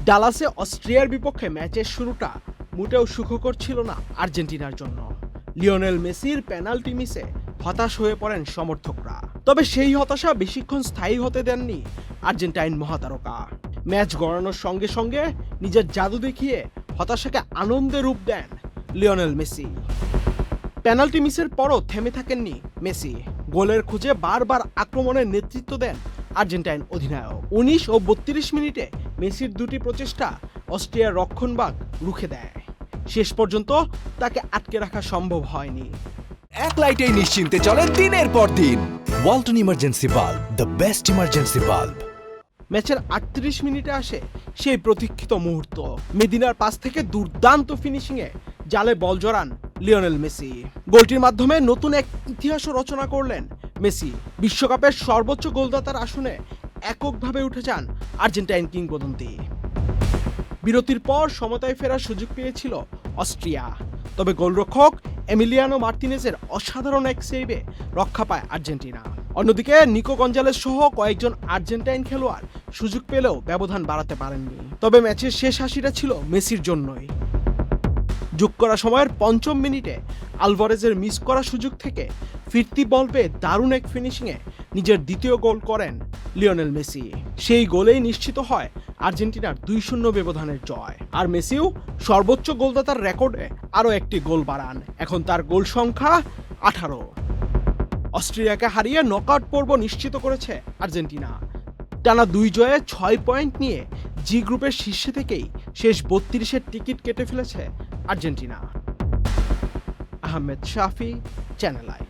ডালাসে অস্ট্রিয়ার বিপক্ষে ম্যাচের শুরুটা মোটেও সুখকর ছিল না আর্জেন্টিনার জন্য। লিওনেল মেসির পেনাল্টি মিসে হতাশ হয়ে পড়েন সমর্থকরা। তবে সেই হতাশা বেশিক্ষণ স্থায়ী হতে দেননি আর্জেন্টাইন মহাতারকা। ম্যাচ গড়ানোর সঙ্গে সঙ্গে নিজের জাদু দেখিয়ে হতাশাকে আনন্দে রূপ দেন লিওনেল মেসি। পেনাল্টি মিসের পরও থেমে থাকেননি মেসি। গোলের খুঁজে বারবার আক্রমণের নেতৃত্ব দেন আর্জেন্টাইন অধিনায়ক। 19 ও 32 মিনিটে মেসির দুটি প্রচেষ্টা অস্ট্রিয়ার রক্ষণভাগ রুখে দেয়। শেষ পর্যন্ত তাকে আটকে রাখা সম্ভব হয়নি। এক লাইটেই নিশ্চিন্তে চলে দিনের পর দিন। Walton emergency bulb, the best emergency bulb. ম্যাচের 38 মিনিটে আসে সেই প্রতীক্ষিত মুহূর্ত। মেদিনার পাস থেকে দুর্দান্ত ফিনিশিংয়ে জালে বল জড়ান লিওনেল মেসি। গোলটির মাধ্যমে নতুন এক ইতিহাসও রচনা করলেন মেসি। বিশ্বকাপের সর্বোচ্চ গোলদাতার আসনে এককভাবে উঠে যান আর্জেন্টাইন কিংবদন্তি। বিরতির পর সমতায় ফেরার সুযোগ পেয়েছিল অস্ট্রিয়া, তবে গোলরক্ষক এমিলিয়ানো মার্তিনেজের অসাধারণ এক সেভে রক্ষা পায় আর্জেন্টিনা। অন্যদিকে নিকো গঞ্জালেস সহ কয়েকজন আর্জেন্টাইন খেলোয়াড় সুযোগ পেলেও ব্যবধান বাড়াতে পারেননি। তবে ম্যাচের শেষ হাসিটা ছিল মেসির জন্যই। যোগ করা সময়ের 5ম মিনিটে আলভারেজের মিস করা সুযোগ থেকে ফিরতি বল পেয়ে দারুণ এক ফিনিশিংয়ে নিজের দ্বিতীয় গোল করেন লিওনেল মেসি। সেই গোলেই নিশ্চিত হয় আর্জেন্টিনার 2-0 ব্যবধানের জয়। আর মেসিও সর্বোচ্চ গোলদাতার রেকর্ডে আরও একটি গোল বাড়ান। এখন তার গোল সংখ্যা 18। অস্ট্রিয়াকে হারিয়ে নকআউট পর্ব নিশ্চিত করেছে আর্জেন্টিনা। টানা 2 জয়ে 6 পয়েন্ট নিয়ে জি গ্রুপের শীর্ষে থেকেই শেষ 32-এর টিকিট কেটে ফেলেছে Argentina. Ahmed Shafi, channel I.